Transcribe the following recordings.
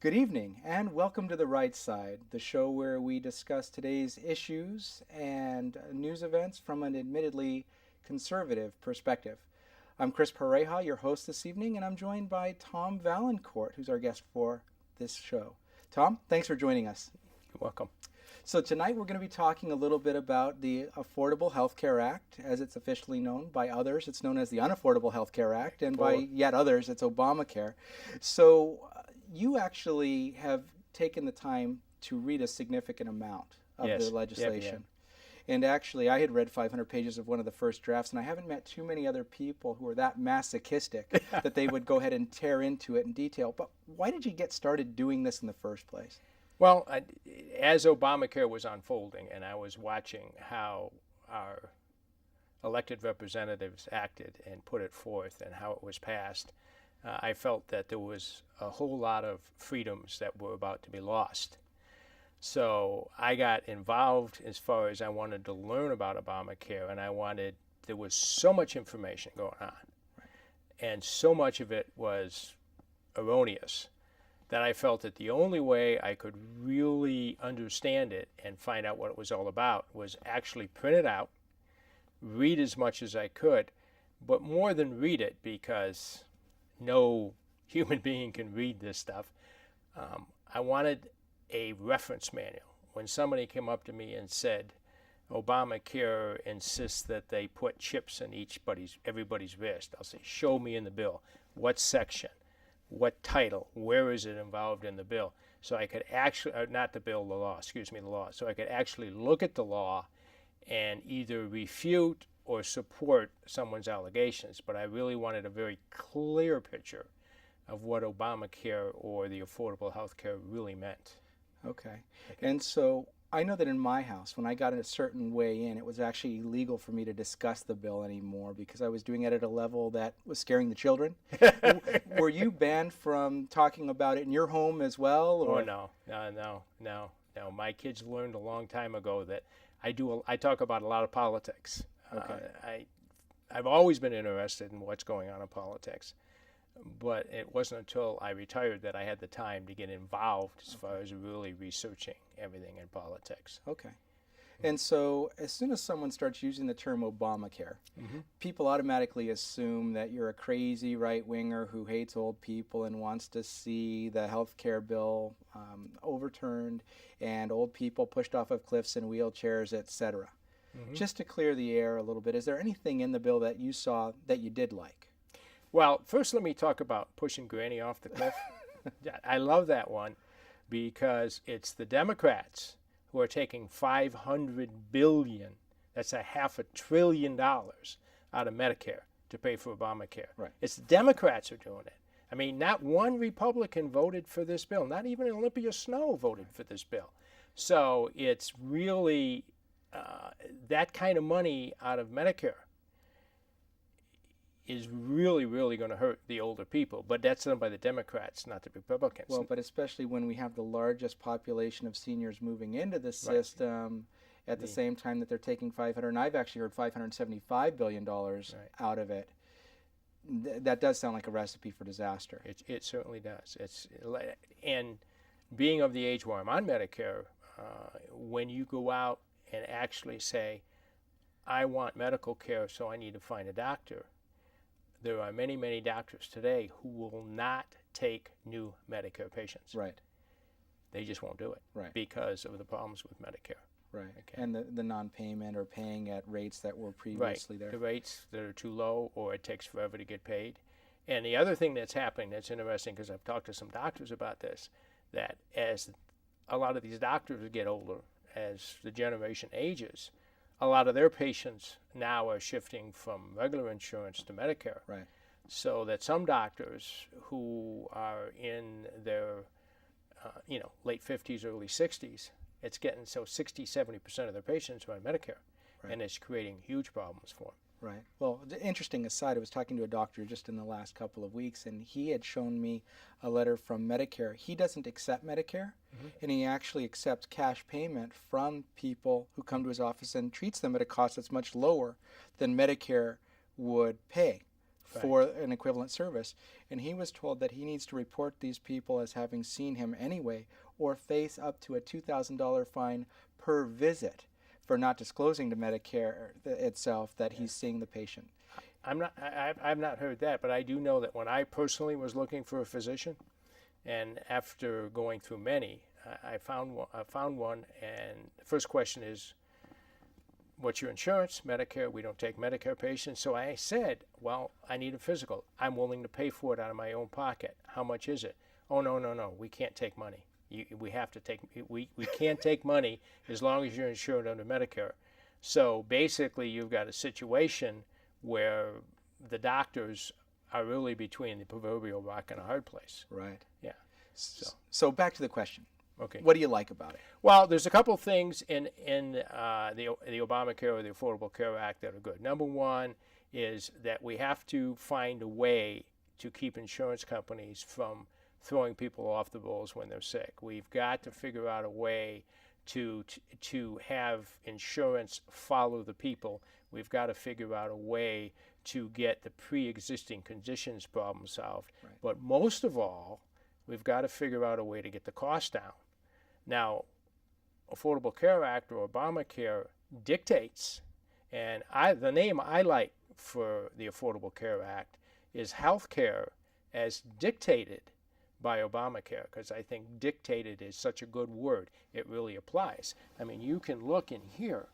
Good evening, and welcome to The Right Side, the show where we discuss today's issues and news events from an admittedly conservative perspective. I'm Chris Pareja, your host this evening, and I'm joined by Tom Vaillancourt, who's our guest for this show. Tom, thanks for joining us. You're welcome. So tonight we're going to be talking a little bit about the Affordable Health Care Act, as it's officially known. By others, it's known as the Unaffordable Health Care Act, and by yet others, it's Obamacare. So you actually have taken the time to read a significant amount of the legislation. And actually, I had read 500 pages of one of the first drafts, and I haven't met too many other people who are that masochistic that they would go ahead and tear into it in detail. But why did you get started doing this in the first place? Well, as Obamacare was unfolding and I was watching how our elected representatives acted and put it forth and how it was passed, I felt that there was a whole lot of freedoms that were about to be lost. So I got involved as far as I wanted to learn about Obamacare, and there was so much information going on, and so much of it was erroneous, that I felt that the only way I could really understand it and find out what it was all about was actually print it out, read as much as I could, but more than read it, because no human being can read this stuff, I wanted a reference manual. When somebody came up to me and said, Obamacare insists that they put chips in everybody's wrist, I'll say, show me in the bill. What section? What title? Where is it involved in the bill? So I could actually, not the bill, the law, the law. So I could actually look at the law and either refute or support someone's allegations. But I really wanted a very clear picture of what Obamacare or the Affordable Health Care really meant. Okay. And so I know that in my house, when I got a certain way in, it was actually illegal for me to discuss the bill anymore because I was doing it at a level that was scaring the children. Were you banned from talking about it in your home as well? Or? Oh, no. My kids learned a long time ago that I talk about a lot of politics. Okay. I've always been interested in what's going on in politics. But it wasn't until I retired that I had the time to get involved as far as really researching everything in politics. Okay. And so as soon as someone starts using the term Obamacare, people automatically assume that you're a crazy right-winger who hates old people and wants to see the health care bill overturned and old people pushed off of cliffs in wheelchairs, etc. Just to clear the air a little bit, is there anything in the bill that you saw that you did like? Well, first let me talk about pushing Granny off the cliff. I love that one because it's the Democrats who are taking $500 billion, that's $500 billion out of Medicare to pay for Obamacare. Right. It's the Democrats who are doing it. I mean, not one Republican voted for this bill. Not even Olympia Snowe voted for this bill. So it's really that kind of money out of Medicare is really, really going to hurt the older people. But that's done by the Democrats, not the Republicans. Well, but especially when we have the largest population of seniors moving into the system at the same time that they're taking and I've actually heard $575 billion out of it. That does sound like a recipe for disaster. It certainly does. And being of the age where I'm on Medicare, when you go out and actually say, I want medical care, so I need to find a doctor, there are many, many doctors today who will not take new Medicare patients. Right. They just won't do it. Right. Because of the problems with Medicare. Right. Okay. And the non-payment or paying at rates that were previously there. The rates that are too low, or it takes forever to get paid. And the other thing that's happening that's interesting, because I've talked to some doctors about this, that as a lot of these doctors get older, as the generation ages, a lot of their patients now are shifting from regular insurance to Medicare. Right. So that some doctors who are in their late 50s, early 60s, it's getting so 60-70% of their patients are on Medicare. Right. And it's creating huge problems for them. Right. Well, interesting aside, I was talking to a doctor just in the last couple of weeks, and he had shown me a letter from Medicare. He doesn't accept Medicare, and he actually accepts cash payment from people who come to his office and treats them at a cost that's much lower than Medicare would pay for an equivalent service. And he was told that he needs to report these people as having seen him anyway, or face up to a $2,000 fine per visit for not disclosing to Medicare itself that he's seeing the patient. I've not heard that, but I do know that when I personally was looking for a physician, and after going through many, I found one, and the first question is, what's your insurance? Medicare. We don't take Medicare patients. So I said, well, I need a physical. I'm willing to pay for it out of my own pocket. How much is it? Oh, no. We can't take money. We have to take. We can't take money as long as you're insured under Medicare. So basically, you've got a situation where the doctors are really between the proverbial rock and a hard place. Right. Yeah. So back to the question. Okay. What do you like about it? Well, there's a couple things in the OBAMACARE or the Affordable Care Act that are good. Number one is that we have to find a way to keep insurance companies from throwing people off the rolls when they're sick. We've got to figure out a way to have insurance follow the people. We've got to figure out a way to get the pre-existing conditions problem solved. Right. But most of all, we've got to figure out a way to get the cost down. Now, Affordable Care Act or Obamacare dictates, and the name I like for the Affordable Care Act is healthcare as dictated by Obamacare, because I think dictated is such a good word. It really applies. I mean, you can look in here,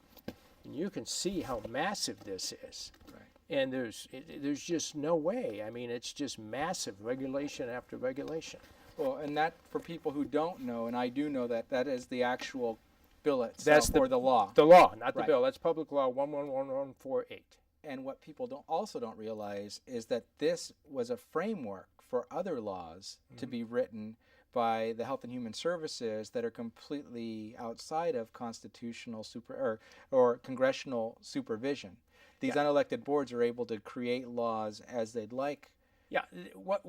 and you can see how massive this is. Right. And there's just no way. I mean, it's just massive regulation after regulation. Well, and that, for people who don't know, and I do know that is the actual bill itself, or the law. The law, not the Right. bill. That's Public Law 111148. And what people also don't realize is that this was a framework for other laws to be written by the Health and Human Services that are completely outside of constitutional or congressional supervision. These unelected boards are able to create laws as they'd like. Yeah, what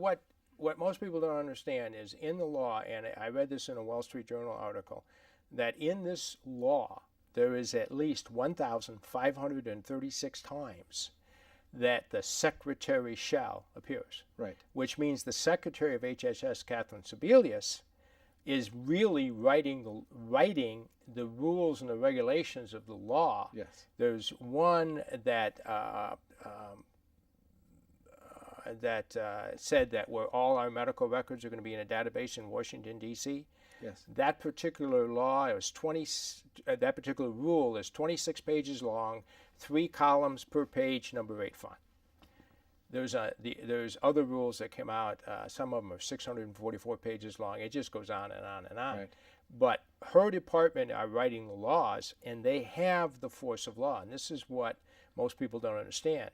most people don't understand is in the law, and I read this in a Wall Street Journal article, that in this law there is at least 1,536 times that the secretary shall appears. Right. Which means the secretary of HHS, Catherine Sebelius, is really writing the rules and the regulations of the law. Yes. There's one that said that all our medical records are going to be in a database in Washington, D.C. Yes. That particular law that particular rule is 26 pages long, 3 columns per page, number 8 font. There's other rules that came out. Some of them are 644 pages long. It just goes on and on and on. Right. But her department are writing the laws, and they have the force of law. And this is what most people don't understand.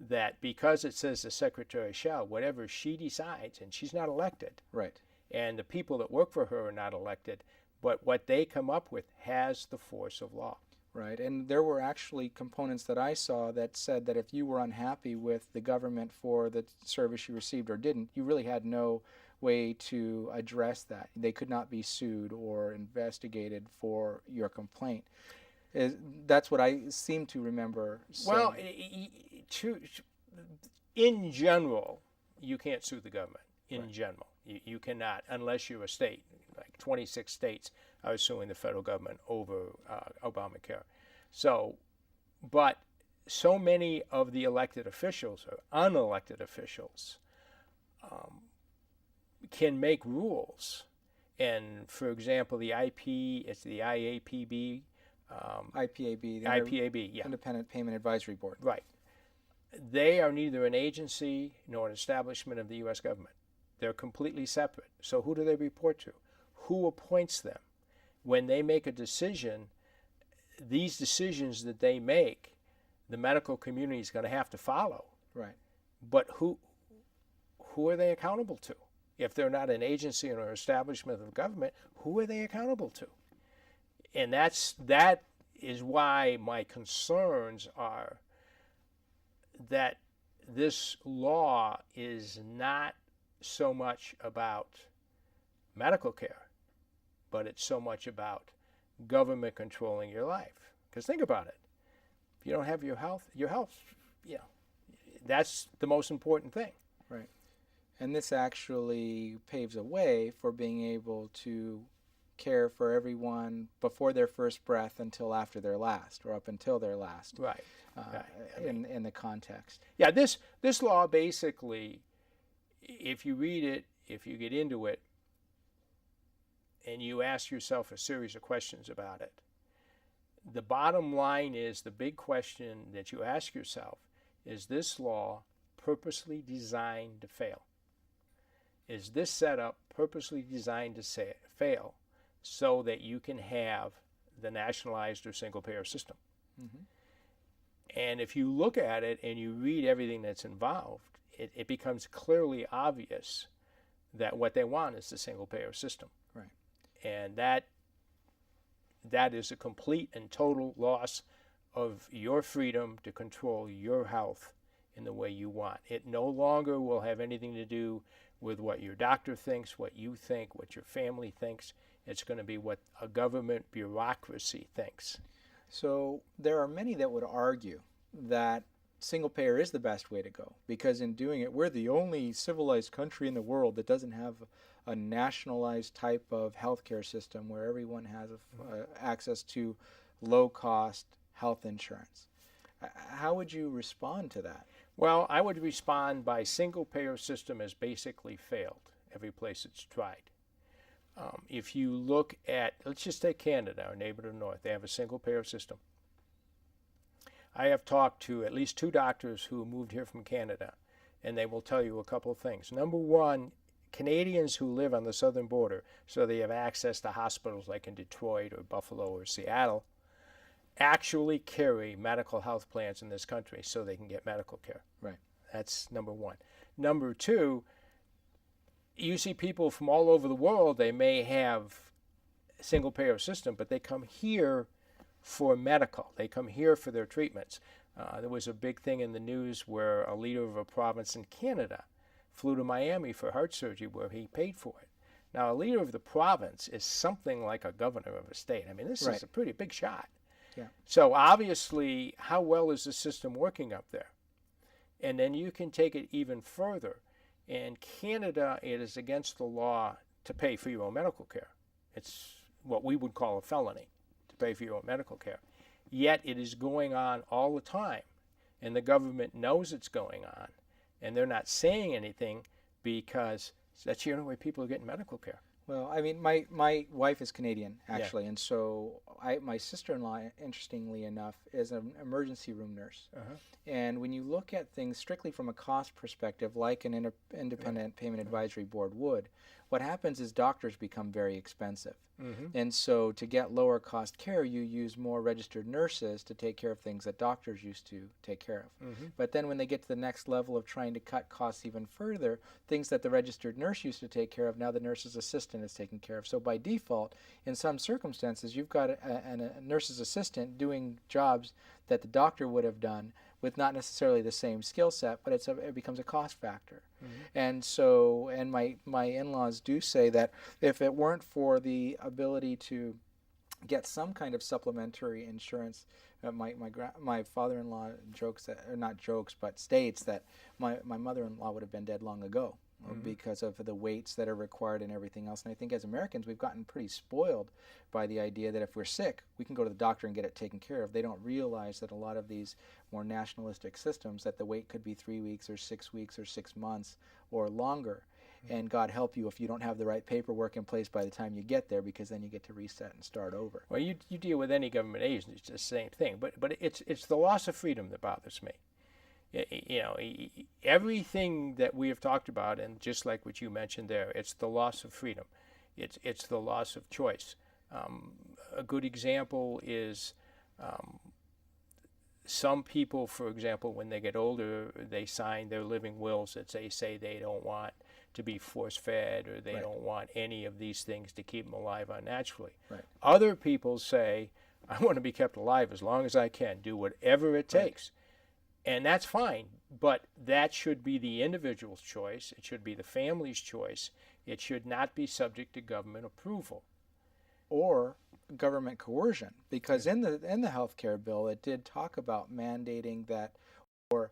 That because it says the secretary shall, whatever she decides, and she's not elected. Right. And the people that work for her are not elected, but what they come up with has the force of law. Right. And there were actually components that I saw that said that if you were unhappy with the government for the service you received or didn't, you really had no way to address that. They could not be sued or investigated for your complaint. That's what I seem to remember saying. Well, in general, you can't sue the government. In general, you cannot, unless you're a state. Like 26 states are suing the federal government over Obamacare. So, but so many of the elected officials or unelected officials can make rules. And for example, it's the IAPB. IPAB, the IPAB, yeah. Independent Payment Advisory Board. Right. They are neither an agency nor an establishment of the U.S. government. They're completely separate. So who do they report to? Who appoints them? When they make a decision, these decisions that they make, the medical community is going to have to follow. Right. But who are they accountable to? If they're not an agency or an establishment of the government, who are they accountable to? And that is why my concerns are that this law is not so much about medical care, but it's so much about government controlling your life. Because think about it. If you don't have your health, you know, that's the most important thing. Right. And this actually paves a way for being able to care for everyone before their first breath until after their last, or up until their last. Right. Right. In the context. Yeah, this law basically, if you read it, if you get into it, and you ask yourself a series of questions about it, the bottom line is, the big question that you ask yourself is this law purposely designed to fail? Is this setup purposely designed to fail so that you can have the nationalized or single payer system? Mm-hmm. And if you look at it and you read everything that's involved, it becomes clearly obvious that what they want is the single payer system. Right. And that is a complete and total loss of your freedom to control your health in the way you want. It no longer will have anything to do with what your doctor thinks, what you think, what your family thinks. It's going to be what a government bureaucracy thinks. So there are many that would argue that single payer is the best way to go, because in doing it, we're the only civilized country in the world that doesn't have a nationalized type of healthcare system where everyone has access to low-cost health insurance. How would you respond to that? Well, I would respond by single payer system has basically failed every place it's tried. If you look at, let's just take Canada, our neighbor to the north. They have a single payer system. I have talked to at least 2 doctors who moved here from Canada, and they will tell you a couple of things. Number one, Canadians who live on the southern border, so they have access to hospitals like in Detroit or Buffalo or Seattle, actually carry medical health plans in this country so they can get medical care. Right. That's number one. Number two, you see people from all over the world, they may have a single payer system, but they come here for medical. They come here for their treatments. There was a big thing in the news where a leader of a province in Canada flew to Miami for heart surgery where he paid for it. Now, a leader of the province is something like a governor of a state. I mean, this is a pretty big shot. Yeah. So obviously, how well is the system working up there? And then you can take it even further. In Canada, it is against the law to pay for your own medical care. It's what we would call a felony to pay for your own medical care. Yet it is going on all the time, and the government knows it's going on, and they're not saying anything because that's the only way people are getting medical care. Well, I mean, my wife is Canadian, actually, and so my sister-in-law, interestingly enough, is an emergency room nurse. Uh-huh. And when you look at things strictly from a cost perspective, like an independent payment advisory board would, what happens is doctors become very expensive. Mm-hmm. And so to get lower cost care, you use more registered nurses to take care of things that doctors used to take care of. Mm-hmm. But then when they get to the next level of trying to cut costs even further, things that the registered nurse used to take care of, now the nurse's assistant is taking care of. So by default, in some circumstances, you've got a nurse's assistant doing jobs that the doctor would have done with not necessarily the same skill set, but it becomes a cost factor. Mm-hmm. And so, and my in-laws do say that if it weren't for the ability to get some kind of supplementary insurance, my father-in-law jokes that, or not jokes, but states that my mother-in-law would have been dead long ago. Mm-hmm. Because of the weights that are required and everything else. And I think as Americans, we've gotten pretty spoiled by the idea that if we're sick, we can go to the doctor and get it taken care of. They don't realize that a lot of these more nationalistic systems, that the wait could be 3 weeks or 6 weeks or 6 months or longer. Mm-hmm. And God help you if you don't have the right paperwork in place by the time you get there, because then you get to reset and start over. Well, you deal with any government agency, it's the same thing. But it's the loss of freedom that bothers me. You know, everything that we have talked about, and just like what you mentioned there, it's the loss of freedom. It's the loss of choice. A good example is some people, for example, when they get older, they sign their living wills that they say they don't want to be force-fed, or they don't want any of these things to keep them alive unnaturally. Right. Other people say, I want to be kept alive as long as I can, do whatever it takes. And that's fine, but that should be the individual's choice. It should be the family's choice. It should not be subject to government approval. Or government coercion, because in the health care bill, it did talk about mandating that, or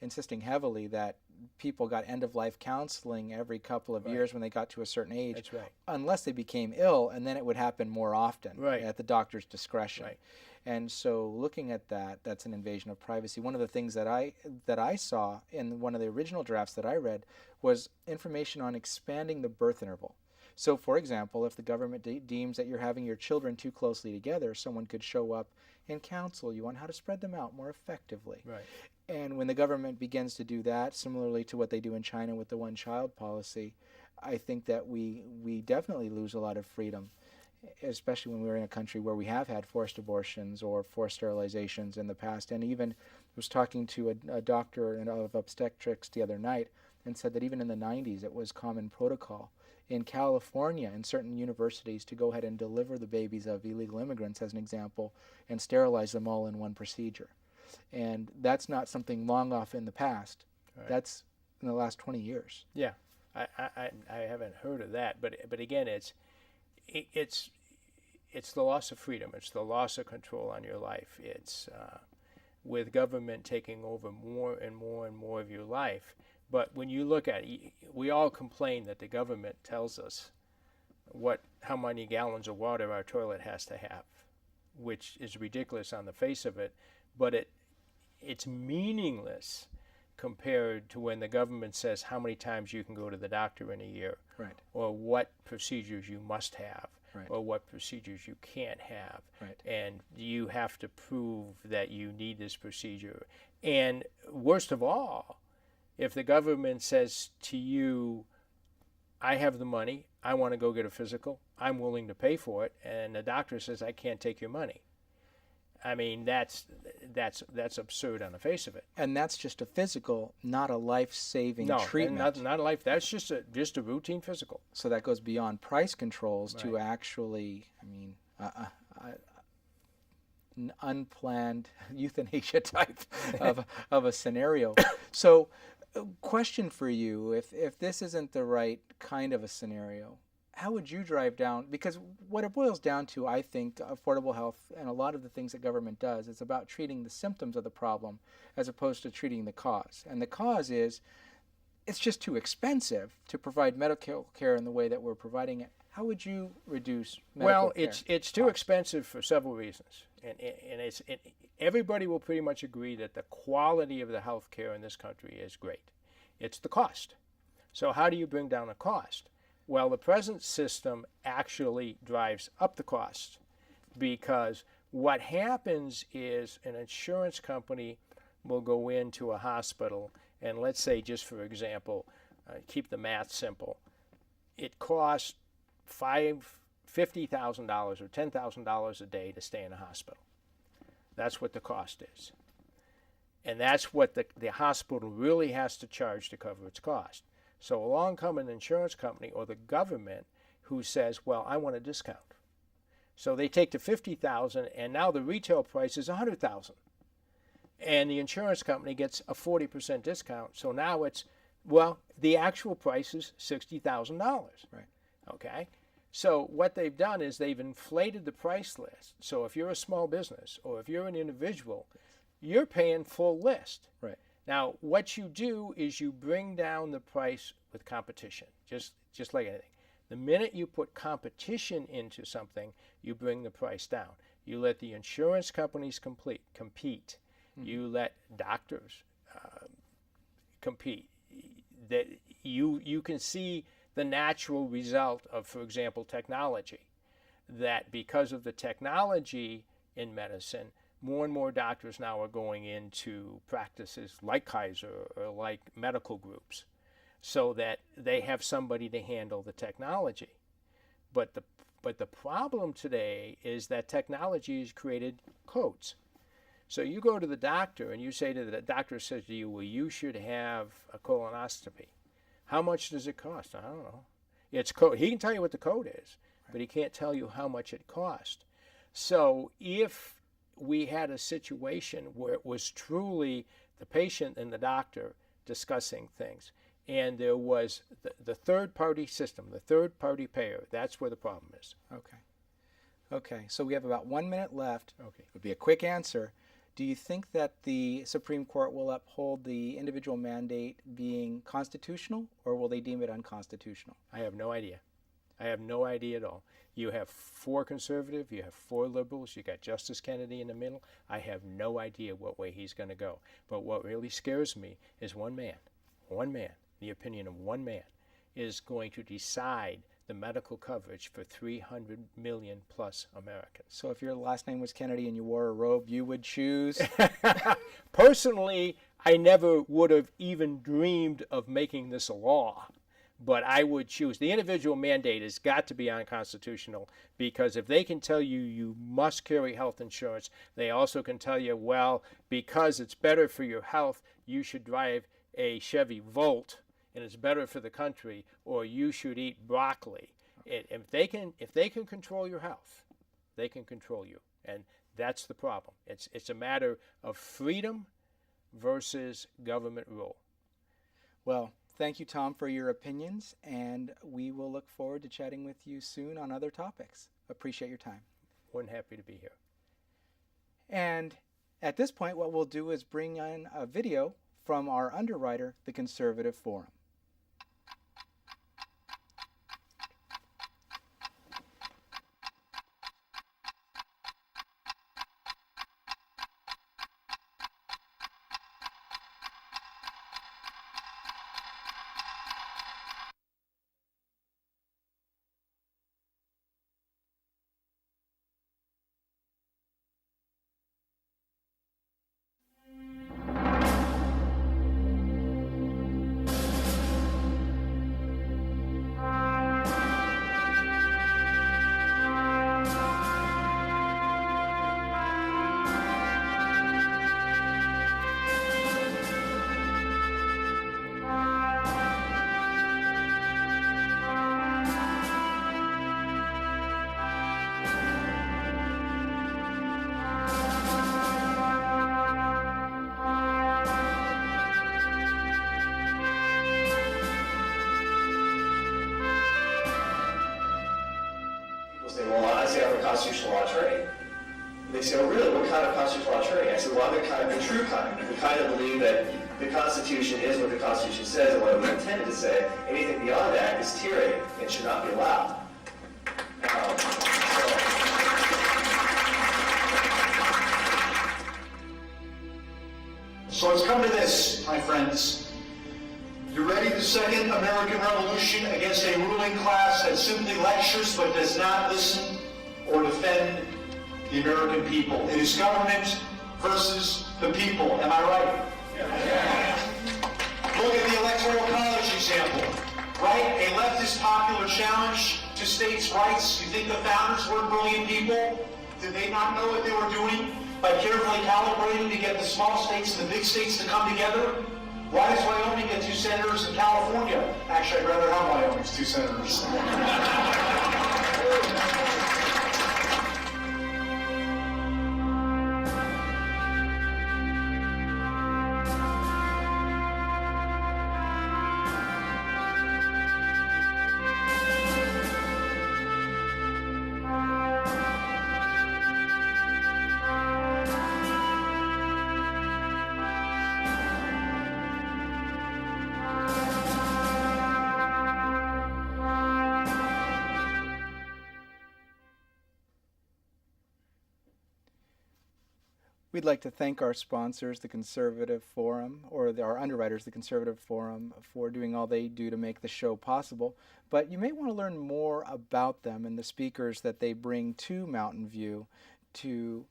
insisting heavily that people got end-of-life counseling every couple of years when they got to a certain age. That's right. Unless they became ill, and then it would happen more often at the doctor's discretion. Right. And so looking at that, that's an invasion of privacy. One of the things that I saw in one of the original drafts that I read was information on expanding the birth interval. So, for example, if the government deems that you're having your children too closely together, someone could show up and counsel you on how to spread them out more effectively. Right. And when the government begins to do that, similarly to what they do in China with the one-child policy, I think that we definitely lose a lot of freedom, especially when we're in a country where we have had forced abortions or forced sterilizations in the past. And even was talking to a doctor of obstetrics the other night and said that even in the 90s it was common protocol in California in certain universities to go ahead and deliver the babies of illegal immigrants, as an example, and sterilize them all in one procedure. And that's not something long off in the past. Right. That's in the last 20 years. Yeah, I haven't heard of that, but again, it's the loss of freedom. It's the loss of control on your life. It's with government taking over more and more and more of your life. But when you look at it, we all complain that the government tells us how many gallons of water our toilet has to have, which is ridiculous on the face of it, but it's meaningless compared to when the government says how many times you can go to the doctor in a year, right, or what procedures you must have, right, or what procedures you can't have, right, and you have to prove that you need this procedure. And worst of all, if the government says to you, I have the money, I want to go get a physical, I'm willing to pay for it, and the doctor says I can't take your money. I mean, that's absurd on the face of it. And that's just a physical, not a life-saving treatment. No, not a life. That's just a routine physical. So that goes beyond price controls to actually, an unplanned euthanasia type of a scenario. So, question for you: if this isn't the right kind of a scenario, how would you drive down? Because what it boils down to, I think, affordable health and a lot of the things that government does, is about treating the symptoms of the problem as opposed to treating the cause. And the cause is, it's just too expensive to provide medical care in the way that we're providing it. How would you reduce medical care? Well, it's too expensive for several reasons. And everybody will pretty much agree that the quality of the health care in this country is great. It's the cost. So how do you bring down the cost? Well, the present system actually drives up the cost, because what happens is an insurance company will go into a hospital and, let's say, just for example, keep the math simple, it costs $50,000 or $10,000 a day to stay in a hospital. That's what the cost is. And that's what the hospital really has to charge to cover its cost. So along comes an insurance company or the government who says, well, I want a discount. So they take the $50,000 and now the retail price is $100,000. And the insurance company gets a 40% discount. So now it's, well, the actual price is $60,000. Right. Okay? So what they've done is they've inflated the price list. So if you're a small business or if you're an individual, you're paying full list. Right. Now, what you do is you bring down the price with competition, just like anything. The minute you put competition into something, you bring the price down. You let the insurance companies compete. Mm-hmm. You let doctors compete. That you can see the natural result of, for example, technology. That because of the technology in medicine, more and more doctors now are going into practices like Kaiser or like medical groups so that they have somebody to handle the technology. But the problem today is that technology has created codes. So you go to the doctor and you say to the doctor says to you, well, you should have a colonoscopy. How much does it cost? I don't know. It's code. He can tell you what the code is, but he can't tell you how much it cost. So if we had a situation where it was truly the patient and the doctor discussing things, and there was the third-party system, the third-party payer, that's where the problem is. Okay. So we have about 1 minute left. Okay. It would be a quick answer. Do you think that the Supreme Court will uphold the individual mandate being constitutional, or will they deem it unconstitutional? I have no idea. I have no idea at all. You have 4 conservative, you have 4 liberals, you got Justice Kennedy in the middle. I have no idea what way he's going to go. But what really scares me is one man, the opinion of one man, is going to decide the medical coverage for 300 million plus Americans. So if your last name was Kennedy and you wore a robe, you would choose? Personally, I never would have even dreamed of making this a law. But I would choose. The individual mandate has got to be unconstitutional, because if they can tell you you must carry health insurance, they also can tell you, well, because it's better for your health, you should drive a Chevy Volt, and it's better for the country, or you should eat broccoli. If they can control your health, they can control you, and that's the problem. It's a matter of freedom versus government rule. Well, thank you, Tom, for your opinions, and we will look forward to chatting with you soon on other topics. Appreciate your time. More than happy to be here. And at this point, what we'll do is bring in a video from our underwriter, the Conservative Forum. Constitutional law attorney. And they say, oh really, what kind of constitutional law attorney? I said, well, I'm the kind of the true kind. The kind that believe that the Constitution is what the Constitution says and what it was intended to say. Anything beyond that is tyranny and should not be allowed. So it's come to this, my friends. You ready? The second American Revolution against a ruling class that simply lectures but does not listen or defend the American people. It is government versus the people. Am I right? Yeah. Look at the Electoral College example. Right? A leftist popular challenge to states' rights. You think the founders were brilliant people? Did they not know what they were doing by carefully calibrating to get the small states and the big states to come together? Why does Wyoming get 2 senators in California? Actually, I'd rather have Wyoming's 2 senators. We'd like to thank our sponsors, the Conservative Forum, or our underwriters, the Conservative Forum, for doing all they do to make the show possible. But you may want to learn more about them and the speakers that they bring to Mountain View to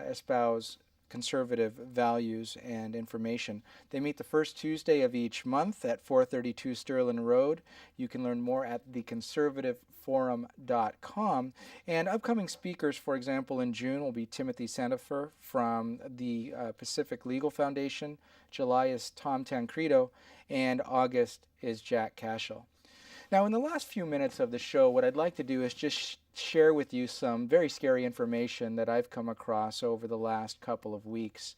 espouse conservative values and information. They meet the first Tuesday of each month at 432 Sterling Road. You can learn more at theconservativeforum.com. And upcoming speakers, for example, in June will be Timothy Sandifer from the Pacific Legal Foundation. July is Tom Tancredo, and August is Jack Cashel. Now, in the last few minutes of the show, what I'd like to do is just share with you some very scary information that I've come across over the last couple of weeks.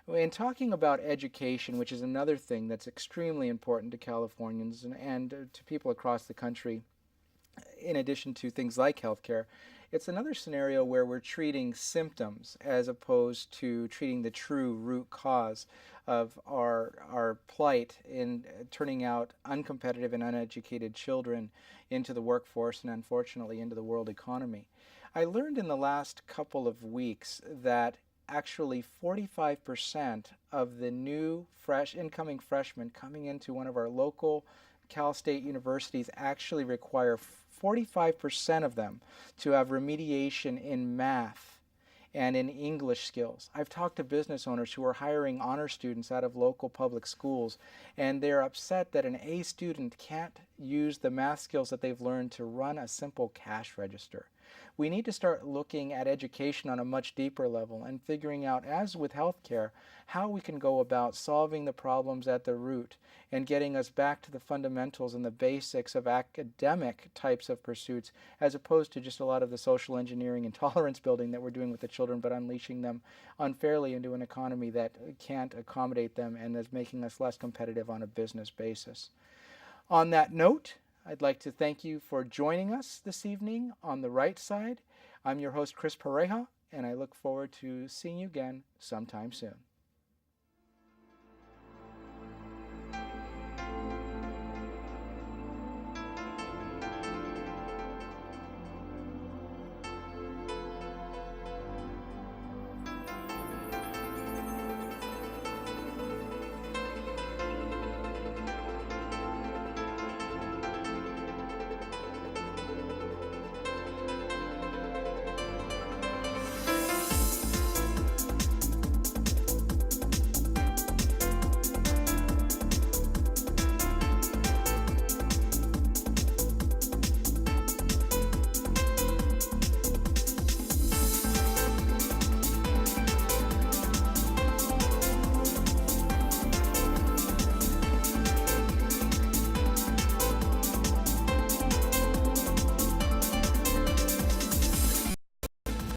In talking about education, which is another thing that's extremely important to Californians and to people across the country, in addition to things like healthcare, It's another scenario where we're treating symptoms as opposed to treating the true root cause of our plight in turning out uncompetitive and uneducated children into the workforce and unfortunately into the world economy. I learned in the last couple of weeks that actually 45% of the new incoming freshmen coming into one of our local Cal State universities actually require 45% of them to have remediation in math and in English skills. I've talked to business owners who are hiring honor students out of local public schools, and they're upset that an A student can't use the math skills that they've learned to run a simple cash register. We need to start looking at education on a much deeper level and figuring out, as with healthcare, how we can go about solving the problems at the root and getting us back to the fundamentals and the basics of academic types of pursuits, as opposed to just a lot of the social engineering and tolerance building that we're doing with the children, but unleashing them unfairly into an economy that can't accommodate them and is making us less competitive on a business basis. On that note, I'd like to thank you for joining us this evening on The Right Side. I'm your host, Chris Pareja, and I look forward to seeing you again sometime soon.